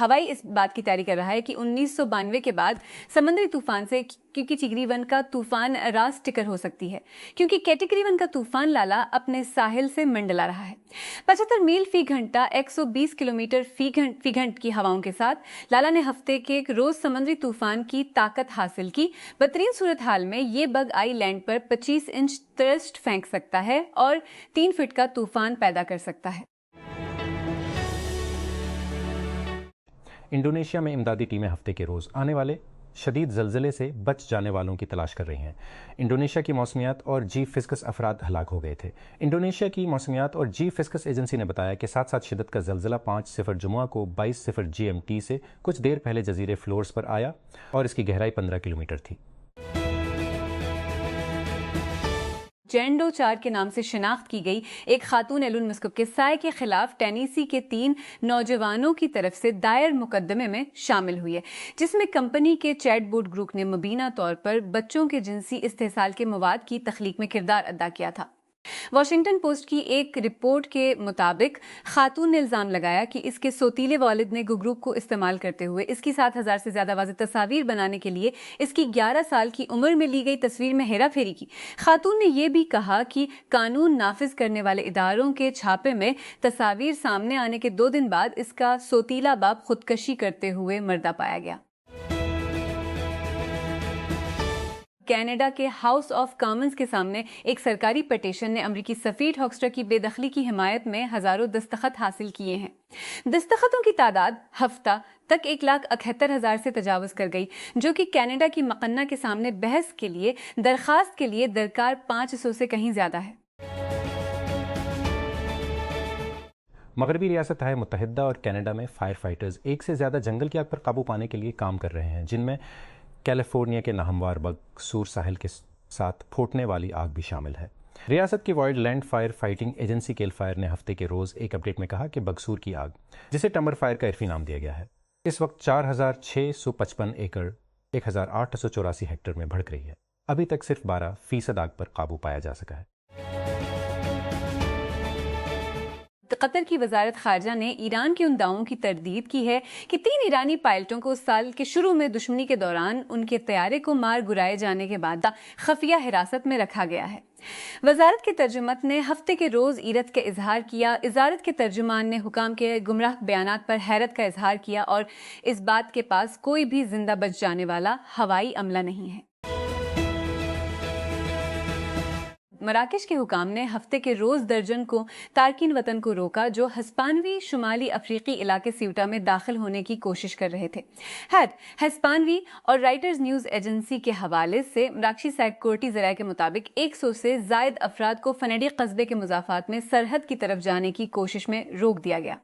हवाई इस बात की तैयारी कर रहा है कि 1992 के बाद समुद्री तूफान से, क्योंकि कैटेगरी 1 का तूफान रास टिकर हो सकती है, क्योंकि कैटेगरी 1 का तूफान लाला अपने साहिल से मंडला रहा है। 75 मील फी घंटा 120 किलोमीटर फी घंटे की हवाओं के साथ लाला ने हफ्ते के रोज समुद्री तूफान की ताकत हासिल की। बदतरीन सूरत हाल में ये बग आई लैंड पर 25 इंच थ्रस्ट फेंक सकता है और 3 फीट का तूफान पैदा कर सकता है। इंडोनेशिया में इमदादी टीमें हफ्ते के रोज़ आने वाले शदीद ज़लज़ले से बच जाने वालों की तलाश कर रही हैं। इंडोनेशिया की मौसमियात और जी फिस्कस अफराद हलाक हो गए थे। इंडोनेशिया की मौसमियात और जी फिस्कस एजेंसी ने बताया कि साथ साथ शिद्दत का ज़लज़ला 5:00 जुमुआ को 22:00 GMT से कुछ देर पहले जजीरे फ्लोर्स पर आया और इसकी गहराई 15 किलोमीटर थी। जेंडो 4 के नाम से शिनाख्त की गई एक खातून एलन मस्कब के साय के खिलाफ टेनेसी के 3 नौजवानों की तरफ से दायर मुकदमे में शामिल हुई है, जिसमें कंपनी के चैटबोट ग्रुप ने मुबीना तौर पर बच्चों के जिनसी इस्तेहसाल के मवाद की तख्लीक में किरदार अदा किया था। वॉशिंगटन पोस्ट की एक रिपोर्ट के मुताबिक खातून ने इल्जाम लगाया कि इसके सोतीले वालिद ने ग्रुप को इस्तेमाल करते हुए इसकी 7,000 से ज्यादा वाज़ेह तस्वीर बनाने के लिए इसकी 11 साल की उम्र में ली गई तस्वीर में हेरा फेरी की। खातून ने यह भी कहा कि कानून नाफिज करने वाले इदारों के छापे में तस्वीर सामने आने के 2 दिन बाद इसका सोतीला बाप खुदकशी करते हुए मर्दा पाया गया। कनाडा के हाउस ऑफ कॉमन्स के सामने एक सरकारी पिटीशन ने अमरीकी सफीर हॉक्स्टर की बेदखली की हिमायत में हजारों दस्तखत हासिल किए हैं। दस्तखतों की तादाद हफ्ता तक 1,71,000 से तजावुज कर गई, जो कि कनाडा की मकन्ना के सामने बहस के लिए दरखास्त के लिए दरकार 500 से कहीं ज्यादा है। मगरबी रियासत हाय मुत्तहिदा और कनाडा में फायर फाइटर्स एक से ज़्यादा जंगल की आग पर काबू पाने के लिए काम कर रहे हैं, जिनमें कैलिफोर्निया के नाहमवार बगसूर साहिल के साथ फूटने वाली आग भी शामिल है। रियासत की wild land fire fighting agency केल फायर ने हफ्ते के रोज़ एक अपडेट में कहा कि बगसूर की आग, जिसे टम्बर फायर का इरफी नाम दिया गया है, इस वक्त 4,655 एकड़ 1,884 हेक्टेयर में भड़क रही है। अभी तक सिर्फ 12% आग पर काबू पाया जा सका है। कतर की वजारत खारजा ने ईरान के उन दावों की तरदीद की है कि 3 ईरानी पायलटों को साल के शुरू में दुश्मनी के दौरान उनके तैयारे को मार गिराए जाने के बाद खफिया हिरासत में रखा गया है। वजारत के तर्जुमत ने हफ्ते के रोज ईरत का इजहार किया। इजारत के तर्जुमान ने हुकाम के गुमराह बयानात पर हैरत का इजहार किया और इस बात के पास कोई भी जिंदा बच जाने वाला हवाई अमला नहीं है। मराकश के हुकाम ने हफ्ते के रोज दर्जन को तारकिन वतन को रोका जो हिस्पानवी शुमाली अफ्रीकी इलाके सियूटा में दाखिल होने की कोशिश कर रहे थे। हिस्पानवी और राइटर्स न्यूज एजेंसी के हवाले से मराकशी सिक्योरिटी ज़राए के मुताबिक 100 से जायद अफराद को फनेडी कस्बे के मुजाफात में सरहद की तरफ जाने की कोशिश में रोक दिया गया।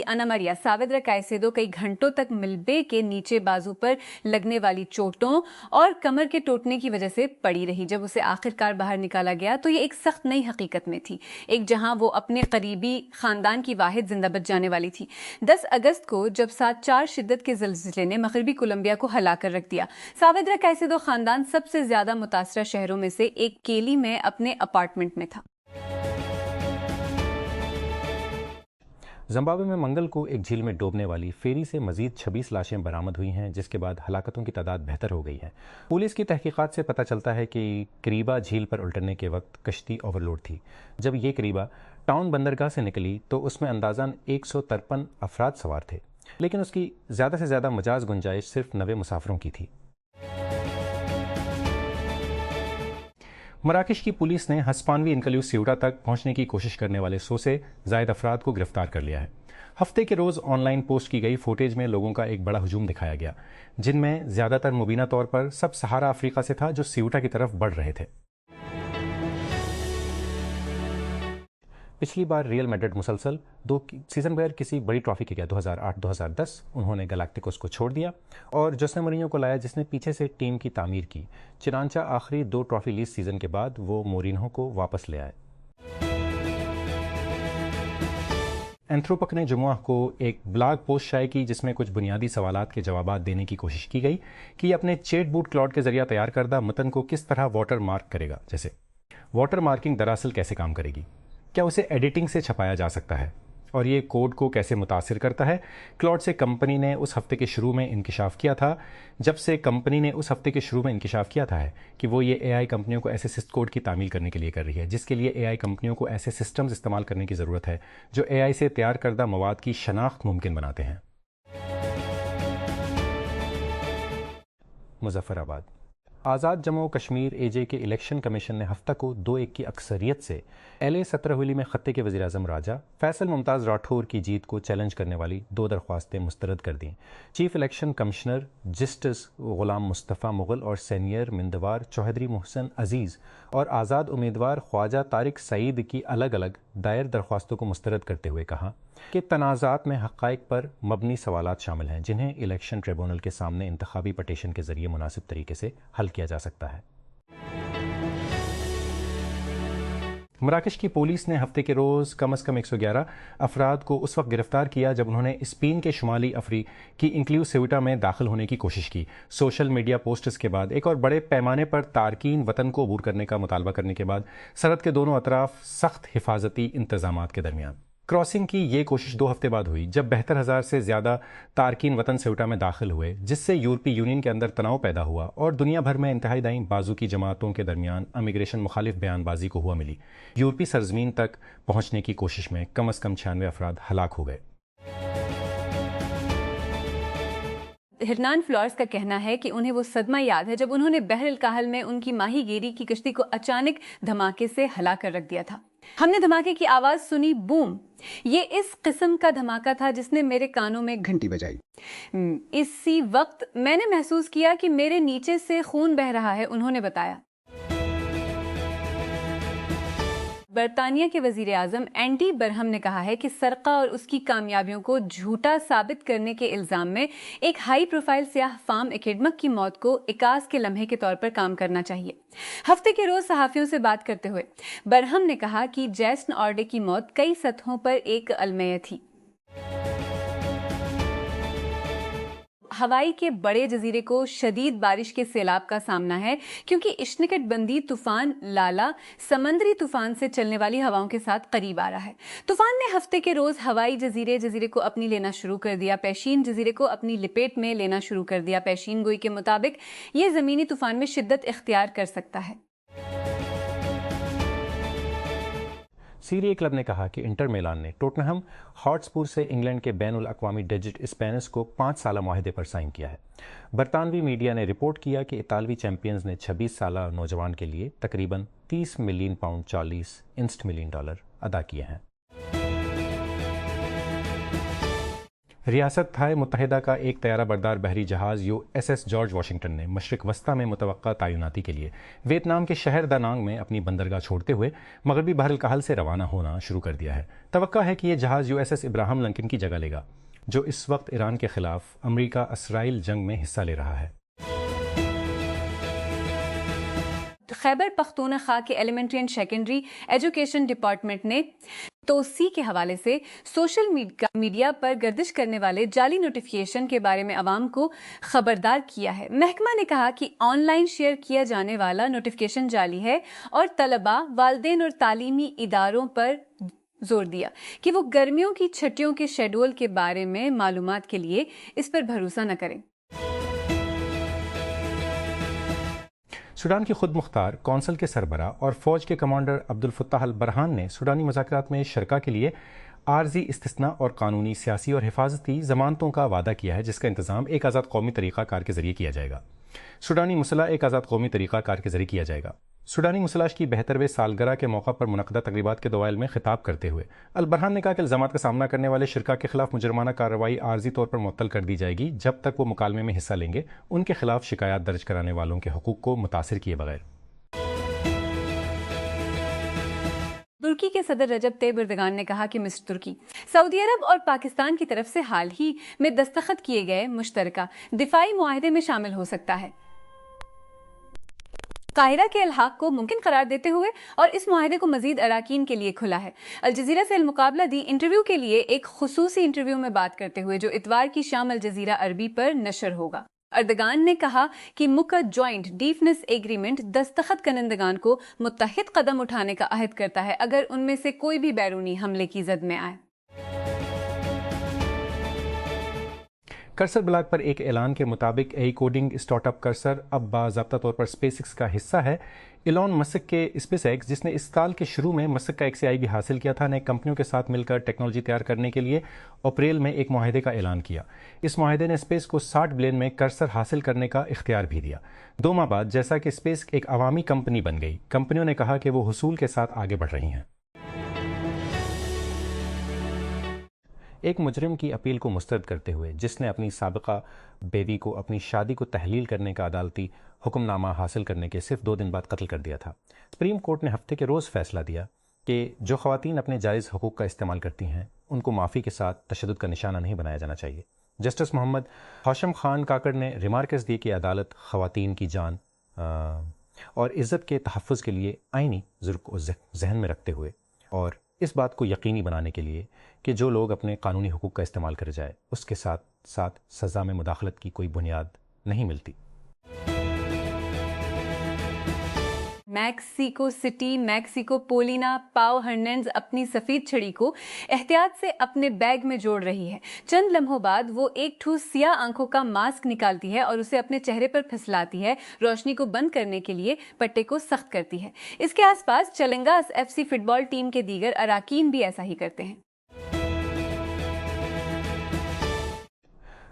अना मरिया सावेद्रा कायसेदो कई घंटों तक मिलबे के नीचे बाजू पर लगने वाली चोटों और कमर के टूटने की वजह से पड़ी रही। जब उसे आखिरकार बाहर निकाला गया तो ये एक सख्त नई हकीकत में थी, एक जहां वो अपने करीबी खानदान की वाहिद जिंदा बच जाने वाली थी। 10 अगस्त को जब 7.4 शिद्दत के ज़लज़ले ने मगरबी कोलंबिया को हिला कर रख दिया। सावेद्रा कायसेदो खानदान सबसे ज्यादा मुतासरा शहरों में से एक केली में अपने अपार्टमेंट में था। जिम्बाब्वे में मंगल को एक झील में डूबने वाली फेरी से मजीद 26 लाशें बरामद हुई हैं, जिसके बाद हलाकतों की तादाद बेहतर हो गई है। पुलिस की तहकीकात से पता चलता है कि करीबा झील पर उल्टने के वक्त कश्ती ओवरलोड थी। जब ये करीबा टाउन बंदरगाह से निकली तो उसमें अंदाज़न 153 अफराद सवार थे, लेकिन उसकी ज़्यादा से ज़्यादा मजाज गुंजाइश सिर्फ 90 मुसाफिरों की थी। मराकश की पुलिस ने हिस्पानवी इनकल्यूस सियूटा तक पहुंचने की कोशिश करने वाले 100 से जायद अफराद को गिरफ्तार कर लिया है। हफ्ते के रोज़ ऑनलाइन पोस्ट की गई फुटेज में लोगों का एक बड़ा हुजूम दिखाया गया, जिनमें ज़्यादातर मुबीना तौर पर सब सहारा अफ्रीका से था, जो सियूटा की तरफ बढ़ रहे थे। पिछली बार रियल मैड्रिड मुसलसल 2 सीज़न बगैर किसी बड़ी ट्रॉफी के गया 2008-2010 उन्होंने गैलाक्टिकोस को छोड़ दिया और जोसे मोरिन्यो को लाया, जिसने पीछे से टीम की तामीर की। चुनांचा आखिरी 2 ट्रॉफी लीज सीज़न के बाद वो मोरिन्यो को वापस ले आए। एंथ्रोपक ने जुमुआ को एक ब्लॉग पोस्ट शाये की, जिसमें कुछ बुनियादी सवालात के जवाबात देने की कोशिश की गई कि अपने चैटबोट क्लाउड के जरिए तैयार करदा मतन को किस तरह वाटर मार्क करेगा। जैसे वाटर मार्किंग दरअसल कैसे काम करेगी, क्या उसे एडिटिंग से छपाया जा सकता है, और ये कोड को कैसे मुतासिर करता है। क्लॉड से कंपनी ने उस हफ्ते के शुरू में इंकिशाफ किया था कि वो ये एआई कंपनियों को ऐसे सिस्ट कोड की तामील करने के लिए कर रही है, जिसके लिए एआई कंपनियों को ऐसे सिस्टम्स इस्तेमाल करने की ज़रूरत है जो एआई से तैयार करदा मवाद की शनाख्त मुमकिन बनाते हैं। मुजफ्फराबाद। आज़ाद जम्मू कश्मीर एजे के इलेक्शन कमीशन ने हफ्ता को 2-1 की अक्सरियत से LA 17 हुली में खत्ते के वज़ीर-ए-आज़म राजा फैसल मुमताज़ राठौर की जीत को चैलेंज करने वाली 2 दरख्वास्तें मुस्तरद कर दी। चीफ इलेक्शन कमिश्नर जस्टिस गुलाम मुस्तफ़ा मुग़ल और सीनियर मिंदवार चौधरी मोहसिन अजीज़ और आज़ाद उम्मीदवार ख्वाजा तारिक सईद की अलग अलग दायर दरख्वास्तों को मुस्तरद करते हुए कहा कि तनाज़ात में हक़ाइक़ पर मबनी सवालात शामिल हैं जिन्हें इलेक्शन ट्रिब्यूनल के सामने इंतखाबी पटिशन के ज़रिए मुनासिब तरीके से हल किया जा सकता है। मराकश की पुलिस ने हफ्ते के रोज़ कम अज़ कम 111 अफराद को उस वक्त गिरफ्तार किया जब उन्होंने स्पेन के शुमाली अफ्रीकी इंक्लूव सेविटा में दाखिल होने की कोशिश की। सोशल मीडिया पोस्ट्स के बाद एक और बड़े पैमाने पर तारकीन वतन को अबूर करने का मुतालबा करने के बाद सरहद के दोनों अतराफ सख्त हिफाजती इंतजामात के दरमियान क्रॉसिंग की ये कोशिश 2 हफ्ते बाद हुई जब 72,000 से ज़्यादा तारकीन वतन सेवटा में दाखिल हुए, जिससे यूरोपीय यूनियन के अंदर तनाव पैदा हुआ और दुनिया भर में इंतहाई दाईं बाजू की जमातों के दरमियान इमिग्रेशन मुखालिफ बयानबाजी को हुआ मिली। यूरोपीय सरजमीन तक पहुंचने की कोशिश में कम अज़ कम 96 अफराद हलाक हो गए। हिरनान फ्लोर्स का कहना है कि उन्हें वो सदमा याद है जब उन्होंने बहर काहल में उनकी माहीगीरी की कश्ती को अचानक धमाके से हिला कर रख दिया था। हमने धमाके की आवाज सुनी, बूम। ये इस किस्म का धमाका था जिसने मेरे कानों में घंटी बजाई। इसी वक्त मैंने महसूस किया कि मेरे नीचे से खून बह रहा है, उन्होंने बताया। बरतानिया के वजीर आजम एंडी बरहम ने कहा है कि सरका और उसकी कामयाबियों को झूठा साबित करने के इल्जाम में एक हाई प्रोफाइल सियाह फार्म एकेडमिक की मौत को इकास के लम्हे के तौर पर काम करना चाहिए। हफ्ते के रोज सहाफियों से बात करते हुए बरहम ने कहा कि जैसन ऑर्डे की मौत कई सतहों पर एक अलमय थी। हवाई के बड़े जजीरे को शदीद बारिश के सैलाब का सामना है क्योंकि उष्णकटिबंधीय तूफान लाला समंदरी तूफान से चलने वाली हवाओं के साथ करीब आ रहा है। तूफान ने हफ्ते के रोज हवाई जजीरे को अपनी लेना शुरू कर दिया, पेशीन जजीरे को अपनी लिपेट में लेना शुरू कर दिया। पेशीन गोई के मुताबिक ये जमीनी तूफान में शिद्दत इख्तियार कर सकता है। सीरिया क्लब ने कहा कि इंटर मिलान ने टोटनहम हॉटस्पुर से इंग्लैंड के बैनुल अक़वामी डेजिट स्पेनिस को 5 साला मुआहदे पर साइन किया है। बरतानवी मीडिया ने रिपोर्ट किया कि इतालवी चैंपियंस ने 26 साला नौजवान के लिए तकरीबन 30 मिलियन पाउंड $40 मिलियन अदा किए हैं। रियासत थाई मुत्तहिदा का एक तैयारा बरदार बहरी जहाज़ USS जॉर्ज वाशिंगटन ने मशरिक वस्ता में मुतवक्का तैनाती के लिए वियतनाम के शहर दानांग में अपनी बंदरगाह छोड़ते हुए मगरबी बहर काहल से रवाना होना शुरू कर दिया है। तवक्का है कि यह जहाज़ USS इब्राहिम लिंकन की जगह लेगा, जो इस वक्त ईरान के खिलाफ अमरीका इसराइल जंग में हिस्सा ले रहा है। खैबर पख्तूनख्वा के elementary and secondary education department ने तोसी के हवाले से सोशल मीडिया पर गर्दिश करने वाले जाली नोटिफिकेशन के बारे में अवाम को खबरदार किया है। महकमा ने कहा कि ऑनलाइन शेयर किया जाने वाला नोटिफिकेशन जाली है और तलबा, वालिदैन और तालीमी इदारों पर जोर दिया कि वो गर्मियों की छुट्टियों के शेड्यूल के बारे में मालूमात के लिए इस पर भरोसा न करें। सूडान की खुद मुख्तार कौंसल के सरबरा और फ़ौज के commander Abdel Fattah al Burhan ने सूडानी मुज़ाकरात में शरका के लिए आर्जी इस्तिस्ना और कानूनी, सियासी और हिफाजती ज़मानतों का वादा किया है, जिसका इंतज़ाम एक आज़ाद कौमी तरीक़ाकार के ज़रिए किया जाएगा। सूडानी मुसला एक आज़ाद कौमी तरीक़ाकार के ज़रिए किया जाएगा। सूडानी मुसलाश की 72वें सालगिरह के मौका पर मुनक़दा तक़रीबात के दवाइल में खिताब करते हुए अल बरहान ने कहा कि इल्ज़ामात का सामना करने वाले शिरका के खिलाफ मुजरमाना कार्रवाई आर्जी तौर पर मुअत्तल कर दी जाएगी जब तक वो मुकालमे में हिस्सा लेंगे उनके खिलाफ शिकायत दर्ज कराने वालों के हुकूक को मुतासिर किए बगैर। तुर्की के सदर रजब तैयब एर्दोगान ने कहा कि मिस्र तुर्की, सऊदी अरब और पाकिस्तान की तरफ से हाल ही में दस्तखत किए गए मुश्तरका दिफाई मुआहदे में शामिल हो सकता है। काहिरा के अल्हाक को मुमकिन करार देते हुए और इस मुआहदे को मजीद अराकीन के लिए खुला है। अल जजीरा से मुकाबला दी इंटरव्यू के लिए एक खुसूसी इंटरव्यू में बात करते हुए जो इतवार की शाम अल जजीरा अरबी पर नशर होगा, एर्दोगान ने कहा कि मुका ज्वाइंट डिफेंस एग्रीमेंट दस्तखत करनेंदगान को मुत्तहिद कदम उठाने का अहद करता है अगर उनमें से कोई भी बैरूनी हमले की जद में आए। कर्सर ब्लॉग पर एक ऐलान के मुताबिक एआई कोडिंग स्टार्टअप कर्सर अब बाज़ाब्ता तौर पर स्पेसएक्स का हिस्सा है। इलॉन मस्क के स्पेसएक्स, जिसने इस साल के शुरू में मस्क का XAI भी हासिल किया था, ने कंपनियों के साथ मिलकर टेक्नोलॉजी तैयार करने के लिए अप्रैल में एक मुआहदे का ऐलान किया। इस मुआहदे ने स्पेस को $60 बिलियन में कर्सर हासिल करने का इख्तियार भी दिया। 2 माह बाद जैसा कि स्पेस एक अवामी कंपनी बन गई, कंपनियों ने कहा कि वो हुसूल के साथ आगे बढ़ रही हैं। एक मुजरिम की अपील को मुस्तरद करते हुए, जिसने अपनी साबिका बेवी को अपनी शादी को तहलील करने का अदालती हुक्मनामा हासिल करने के सिर्फ 2 दिन बाद कत्ल कर दिया था, सुप्रीम कोर्ट ने हफ्ते के रोज़ फैसला दिया कि जो ख़वातीन अपने जायज़ हकूक़ का इस्तेमाल करती हैं, उनको माफ़ी के साथ तशद्दुद का निशाना नहीं बनाया जाना चाहिए। जस्टिस मोहम्मद हाशिम खान काकड़ ने रिमार्क्स दिए कि अदालत ख़वातीन की जान और इज़्ज़त के तहफ़्फ़ुज़ के लिए आइनी ज़रूर को जहन में रखते हुए और इस बात को यकीनी बनाने के लिए कि जो लोग अपने कानूनी हुकूक का इस्तेमाल कर जाए, उसके साथ साथ सज़ा में मुदाखलत की कोई बुनियाद नहीं मिलती। मैक्सिको सिटी मैक्सिकोपोलिना पाओ हर्नांडेज़ अपनी सफ़ेद छड़ी को एहतियात से अपने बैग में जोड़ रही है। चंद लम्हों बाद वो एक ठूस सियाह आंखों का मास्क निकालती है और उसे अपने चेहरे पर फिसलाती है। रोशनी को बंद करने के लिए पट्टे को सख्त करती है। इसके आसपास चलंगास FC फुटबॉल टीम के दीगर अराकीन भी ऐसा ही करते हैं।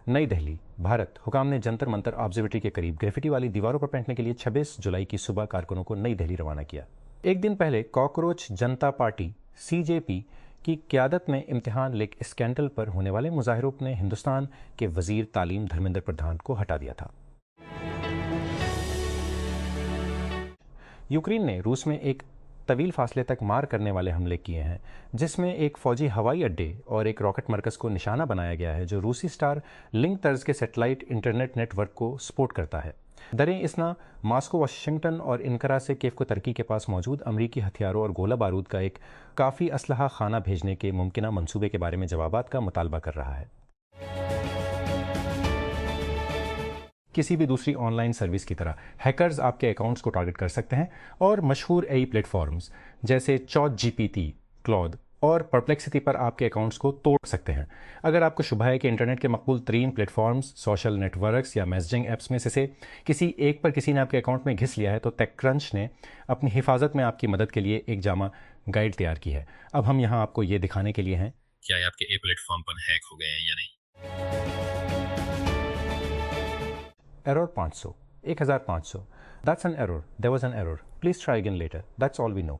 नई दिल्ली, भारत। हुकाम ने जंतर मंतर ऑब्जर्वेटरी के करीब ग्रेफिटी वाली दीवारों पर पेंटने के लिए 26 जुलाई की सुबह कारकुनों को नई दिल्ली रवाना किया। एक दिन पहले कॉकरोच जनता पार्टी CJP की क़यादत में इम्तिहान लीक स्कैंडल पर होने वाले मुजाहिरों ने हिंदुस्तान के वजीर तालीम धर्मेंद्र प्रधान को हटा दिया था। यूक्रेन ने रूस में एक तवील फासले तक मार करने वाले हमले किए हैं, जिसमें एक फौजी हवाई अड्डे और एक रॉकेट मरकज़ को निशाना बनाया गया है, जो रूसी स्टार लिंक तर्ज के सेटेलाइट इंटरनेट नेटवर्क को सपोर्ट करता है। दरें इसना मॉस्को, वाशिंगटन और इनकरा से केफ को तुर्की के पास मौजूद अमरीकी हथियारों और गोला बारूद का एक काफ़ी असलहा खाना भेजने के मुमकिना मंसूबे के बारे में जवाबात का मुतालबा कर रहा है। किसी भी दूसरी ऑनलाइन सर्विस की तरह हैकर्स आपके अकाउंट्स को टारगेट कर सकते हैं और मशहूर AI प्लेटफॉर्म्स जैसे ChatGPT, क्लॉड और परप्लेक्सिटी पर आपके अकाउंट्स को तोड़ सकते हैं। अगर आपको शुबा है कि इंटरनेट के मकबूल तरीन प्लेटफॉर्म्स, सोशल नेटवर्क्स या मैसेजिंग ऐप्स में से किसी एक पर किसी ने आपके अकाउंट में घिस लिया है, तो टेकक्रंच ने अपनी हिफाजत में आपकी मदद के लिए एक जामा गाइड तैयार की है। अब हम यहाँ आपको ये दिखाने के लिए हैं क्या ये आपके प्लेटफॉर्म पर हैक हो गए हैं या नहीं। Error 500, 1500. That's an error. There was an error. Please try again later. That's all we know.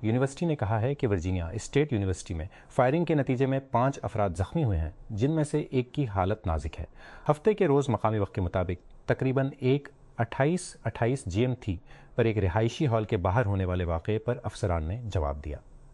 University ने कहा है कि वर्जीनिया स्टेट यूनिवर्सिटी में फायरिंग के नतीजे में 5 अफराद जख्मी हुए हैं, जिनमें से एक की हालत नाजुक है। हफ्ते के रोज़ मकामी वक्त के मुताबिक तकरीबन 1:28 GMT पर एक रिहायशी हॉल के बाहर होने वाले वाक़े पर अफसरान ने जवाब दिया।